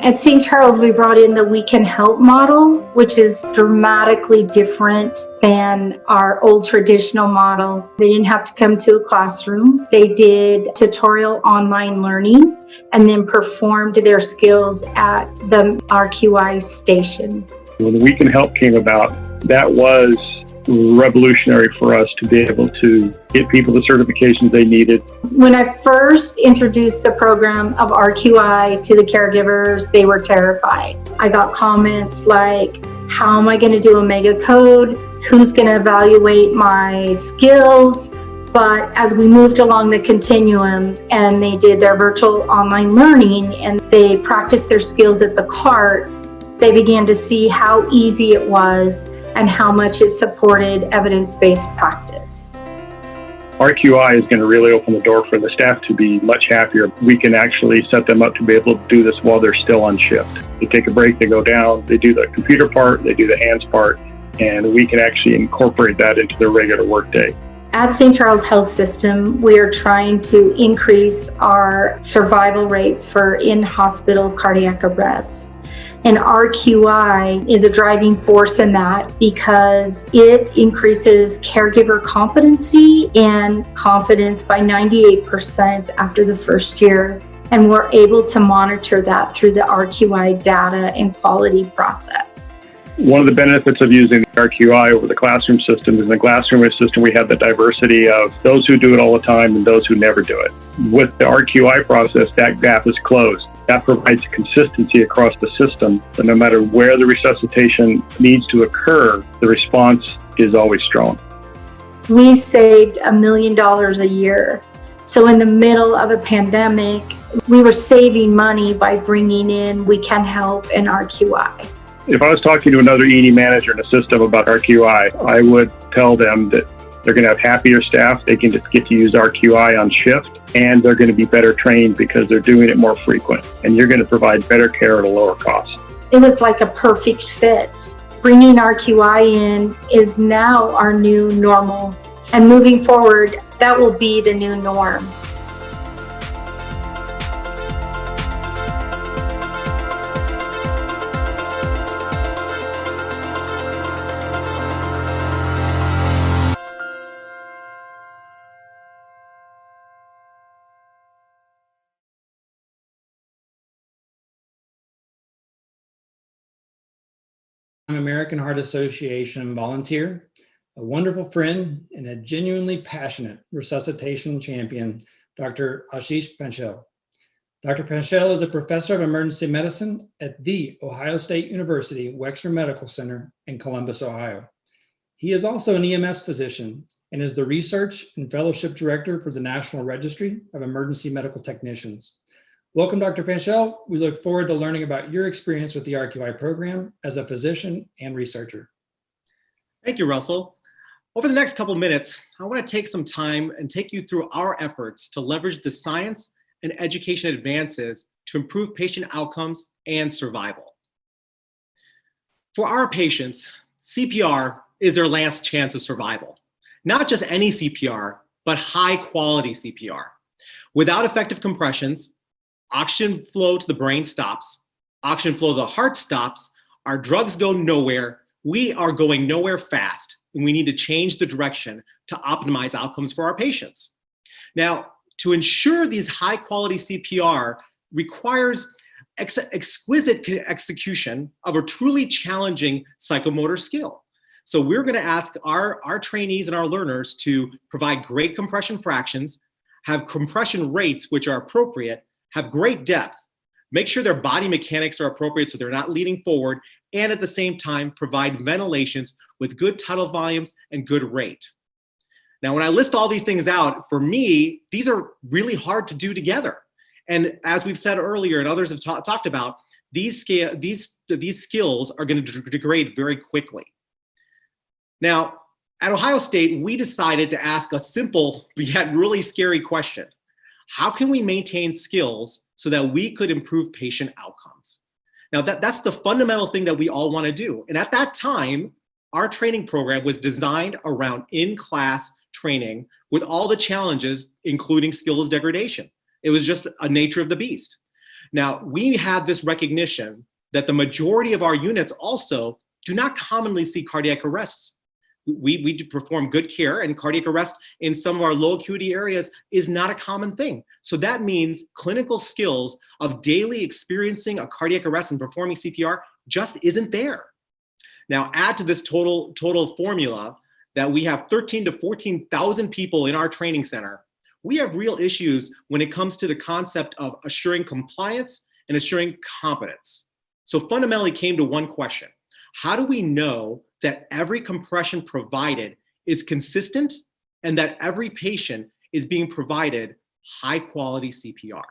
At St. Charles, we brought in the We Can Help model, which is dramatically different than our old traditional model. They didn't have to come to a classroom. They did tutorial online learning and then performed their skills at the RQI station. When the We Can Help came about, that was revolutionary for us to be able to get people the certifications they needed. When I first introduced the program of RQI to the caregivers, they were terrified. I got comments like, how am I going to do a mega code? Who's going to evaluate my skills? But as we moved along the continuum and they did their virtual online learning and they practiced their skills at the cart, they began to see how easy it was and how much it supported evidence-based practice. RQI is going to really open the door for the staff to be much happier. We can actually set them up to be able to do this while they're still on shift. They take a break, they go down, they do the computer part, they do the hands part, and we can actually incorporate that into their regular workday. At St. Charles Health System, we are trying to increase our survival rates for in-hospital cardiac arrests. And RQI is a driving force in that because it increases caregiver competency and confidence by 98% after the first year. And we're able to monitor that through the RQI data and quality process. One of the benefits of using the RQI over the classroom system is in the classroom system we have the diversity of those who do it all the time and those who never do it. With the RQI process, that gap is closed. That provides consistency across the system, so no matter where the resuscitation needs to occur, the response is always strong. We saved $1 million a year. So in the middle of a pandemic, we were saving money by bringing in We Can Help and RQI. If I was talking to another ED manager in a system about RQI, I would tell them that they're going to have happier staff, they can just get to use RQI on shift, and they're going to be better trained because they're doing it more frequent. And you're going to provide better care at a lower cost. It was like a perfect fit. Bringing RQI in is now our new normal. And moving forward, that will be the new norm. American Heart Association volunteer, a wonderful friend, and a genuinely passionate resuscitation champion, Dr. Ashish Panchal. Dr. Panchal is a professor of emergency medicine at The Ohio State University Wexner Medical Center in Columbus, Ohio. He is also an EMS physician and is the research and fellowship director for the National Registry of Emergency Medical Technicians. Welcome, Dr. Panchal. We look forward to learning about your experience with the RQI program as a physician and researcher. Thank you, Russell. Over the next couple minutes, I want to take some time and take you through our efforts to leverage the science and education advances to improve patient outcomes and survival. For our patients, CPR is their last chance of survival. Not just any CPR, but high quality CPR. Without effective compressions, oxygen flow to the brain stops, oxygen flow to the heart stops, our drugs go nowhere, we are going nowhere fast, and we need to change the direction to optimize outcomes for our patients. Now, to ensure these high quality CPR requires exquisite execution of a truly challenging psychomotor skill. So we're gonna ask our trainees and our learners to provide great compression fractions, have compression rates which are appropriate, have great depth, make sure their body mechanics are appropriate so they're not leaning forward, and at the same time provide ventilations with good tidal volumes and good rate. Now, when I list all these things out, for me, these are really hard to do together. And as we've said earlier and others have talked about, these skills are going to degrade very quickly. Now, at Ohio State, we decided to ask a simple yet really scary question. How can we maintain skills so that we could improve patient outcomes? Now, that's the fundamental thing that we all want to do. And at that time, our training program was designed around in-class training with all the challenges, including skills degradation. It was just a nature of the beast. Now, we had this recognition that the majority of our units also do not commonly see cardiac arrests. We do perform good care, and cardiac arrest in some of our low acuity areas is not a common thing. So that means clinical skills of daily experiencing a cardiac arrest and performing CPR just isn't there. Now add to this total formula that we have 13 to 14,000 people in our training center. We have real issues when it comes to the concept of assuring compliance and assuring competence. So fundamentally came to one question. How do we know that every compression provided is consistent and that every patient is being provided high quality CPR?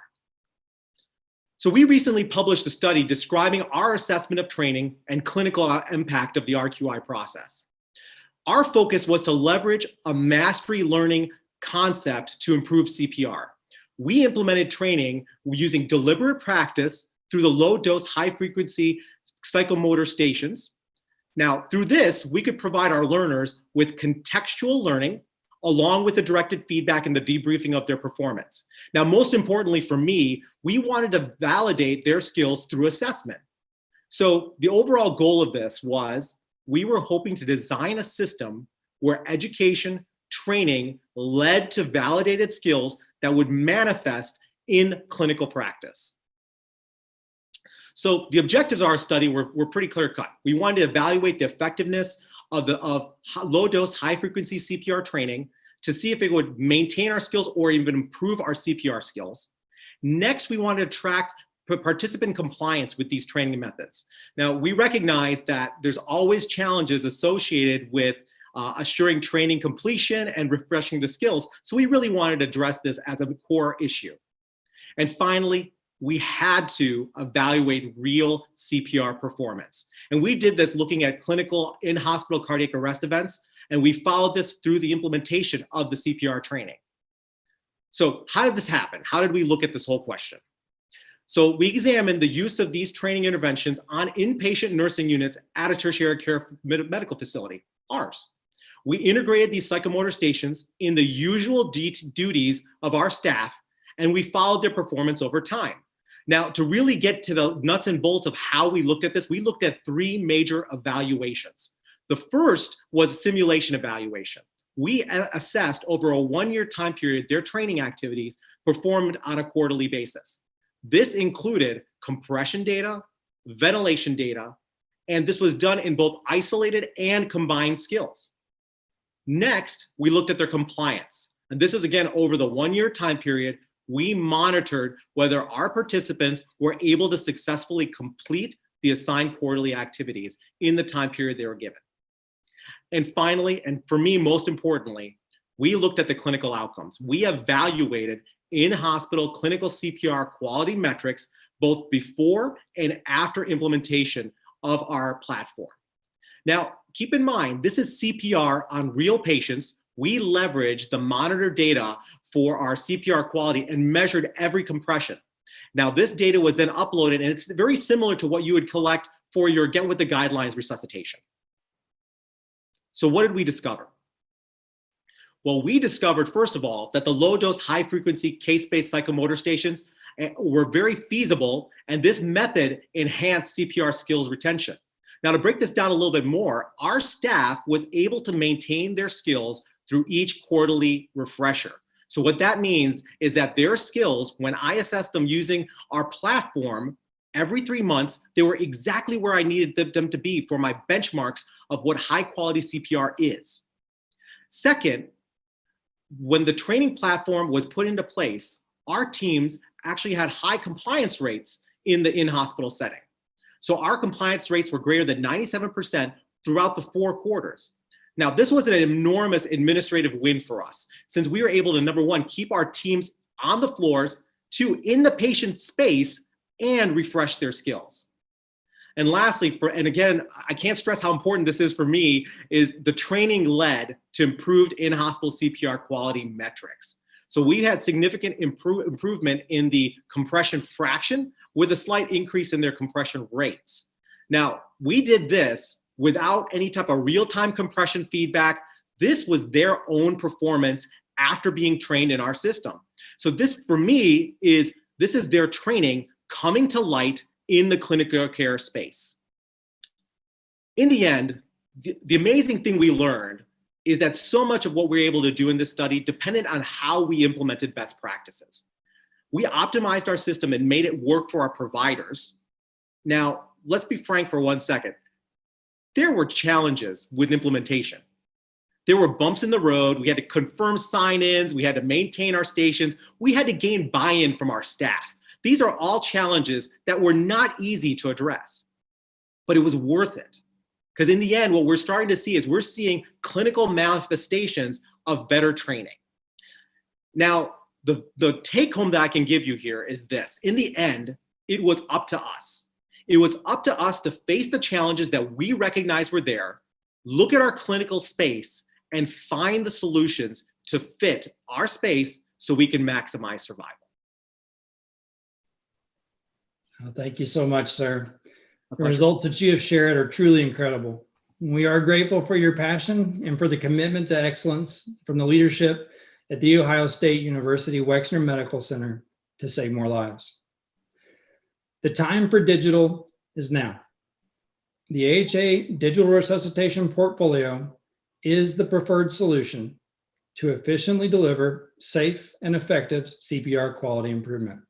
So we recently published a study describing our assessment of training and clinical impact of the RQI process. Our focus was to leverage a mastery learning concept to improve CPR. We implemented training using deliberate practice through the low dose, high frequency psychomotor stations. Now, through this, we could provide our learners with contextual learning along with the directed feedback and the debriefing of their performance. Now, most importantly for me, we wanted to validate their skills through assessment. So the overall goal of this was we were hoping to design a system where education, training led to validated skills that would manifest in clinical practice. So the objectives of our study were pretty clear cut. We wanted to evaluate the effectiveness of low dose, high frequency CPR training to see if it would maintain our skills or even improve our CPR skills. Next, we wanted to track participant compliance with these training methods. Now, we recognize that there's always challenges associated with assuring training completion and refreshing the skills. So we really wanted to address this as a core issue. And finally, we had to evaluate real CPR performance. And we did this looking at clinical in-hospital cardiac arrest events, and we followed this through the implementation of the CPR training. So how did this happen? How did we look at this whole question? So we examined the use of these training interventions on inpatient nursing units at a tertiary care medical facility, ours. We integrated these psychomotor stations in the usual duties of our staff, and we followed their performance over time. Now, to really get to the nuts and bolts of how we looked at this, we looked at 3 major evaluations. The first was simulation evaluation. We assessed over a 1-year time period their training activities performed on a quarterly basis. This included compression data, ventilation data, And this was done in both isolated and combined skills. Next, we looked at their compliance. And this is again over the 1-year time period. We monitored whether our participants were able to successfully complete the assigned quarterly activities in the time period they were given. And finally, and for me, most importantly, we looked at the clinical outcomes. We evaluated in-hospital clinical CPR quality metrics, both before and after implementation of our platform. Now, keep in mind, this is CPR on real patients. We leveraged the monitor data for our CPR quality and measured every compression. Now, this data was then uploaded, and it's very similar to what you would collect for your Get With the Guidelines resuscitation. So what did we discover? Well, we discovered, first of all, that the low-dose, high-frequency case-based psychomotor stations were very feasible, and this method enhanced CPR skills retention. Now, to break this down a little bit more, our staff was able to maintain their skills through each quarterly refresher. So what that means is that their skills, when I assessed them using our platform, every 3 months, they were exactly where I needed them to be for my benchmarks of what high-quality CPR is. Second, when the training platform was put into place, our teams actually had high compliance rates in the in-hospital setting. So our compliance rates were greater than 97% throughout the 4 quarters. Now, this was an enormous administrative win for us, since we were able to, number one, keep our teams on the floors, 2, in the patient space, and refresh their skills. And lastly, and again, I can't stress how important this is for me, is the training led to improved in-hospital CPR quality metrics. So we had significant improvement in the compression fraction with a slight increase in their compression rates. Now, we did this without any type of real-time compression feedback. This was their own performance after being trained in our system. So this, for me, this is their training coming to light in the clinical care space. In the end, the amazing thing we learned is that so much of what we're able to do in this study depended on how we implemented best practices. We optimized our system and made it work for our providers. Now, let's be frank for 1 second. There were challenges with implementation. There were bumps in the road. We had to confirm sign-ins. We had to maintain our stations. We had to gain buy-in from our staff. These are all challenges that were not easy to address, but it was worth it. Because in the end, what we're starting to see is we're seeing clinical manifestations of better training. Now, the take home that I can give you here is this. In the end, it was up to us. It was up to us to face the challenges that we recognize were there, look at our clinical space, and find the solutions to fit our space so we can maximize survival. Thank you so much, sir. The results that you have shared are truly incredible. We are grateful for your passion and for the commitment to excellence from the leadership at The Ohio State University Wexner Medical Center to save more lives. The time for digital is now. The AHA Digital Resuscitation Portfolio is the preferred solution to efficiently deliver safe and effective CPR quality improvement.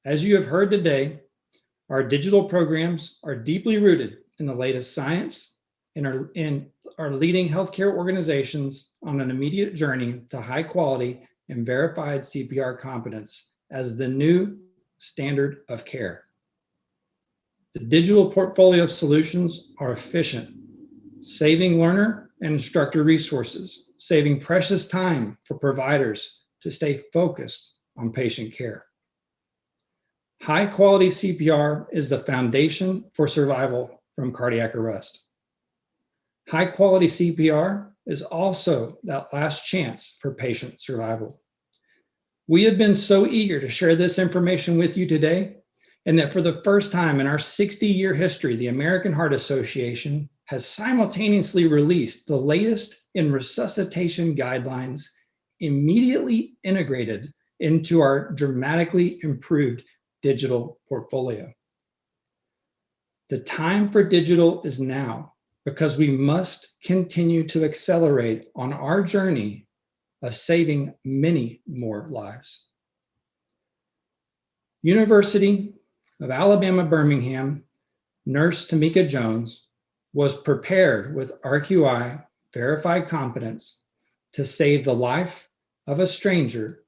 As you have heard today, our digital programs are deeply rooted in the latest science and are leading healthcare organizations on an immediate journey to high quality and verified CPR competence as the new standard of care. The digital portfolio of solutions are efficient, saving learner and instructor resources, saving precious time for providers to stay focused on patient care. High quality CPR is the foundation for survival from cardiac arrest. High quality CPR is also that last chance for patient survival. We have been so eager to share this information with you today, and that for the first time in our 60-year history, the American Heart Association has simultaneously released the latest in resuscitation guidelines, immediately integrated into our dramatically improved digital portfolio. The time for digital is now, because we must continue to accelerate on our journey of saving many more lives. University of Alabama, Birmingham Nurse Tamika Jones was prepared with RQI verified competence to save the life of a stranger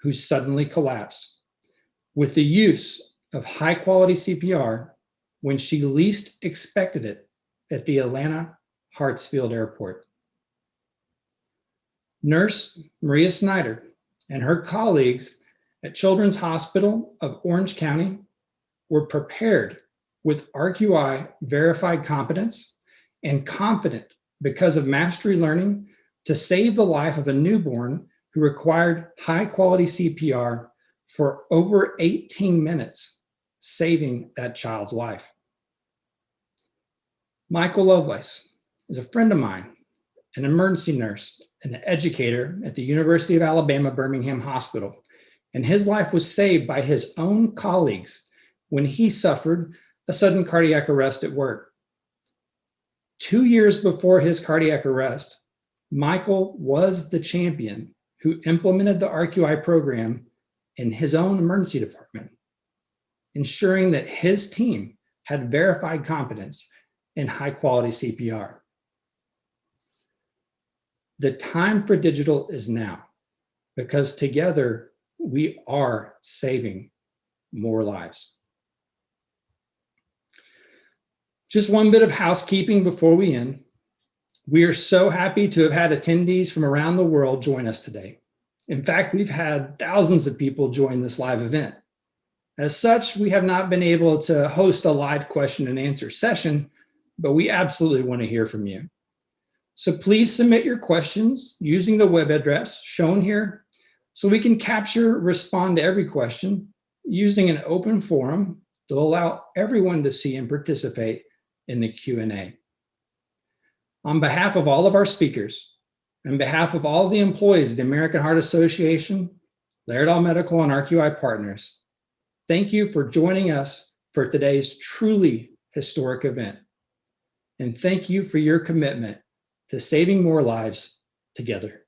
who suddenly collapsed with the use of high quality CPR when she least expected it at the Atlanta Hartsfield Airport. Nurse Maria Snyder and her colleagues at Children's Hospital of Orange County were prepared with RQI verified competence and confident because of mastery learning to save the life of a newborn who required high quality CPR for over 18 minutes, saving that child's life. Michael Lovelace is a friend of mine, an emergency nurse and an educator at the University of Alabama Birmingham Hospital, and his life was saved by his own colleagues when he suffered a sudden cardiac arrest at work. 2 years before his cardiac arrest, Michael was the champion who implemented the RQI program in his own emergency department, ensuring that his team had verified competence in high quality CPR. The time for digital is now, because together we are saving more lives. Just one bit of housekeeping before we end. We are so happy to have had attendees from around the world join us today. In fact, we've had thousands of people join this live event. As such, we have not been able to host a live question and answer session, but we absolutely want to hear from you. So please submit your questions using the web address shown here so we can respond to every question using an open forum to allow everyone to see and participate in the Q&A. On behalf of all of our speakers, on behalf of all the employees of the American Heart Association, Laerdal Medical, and RQI partners, thank you for joining us for today's truly historic event. And thank you for your commitment to saving more lives together.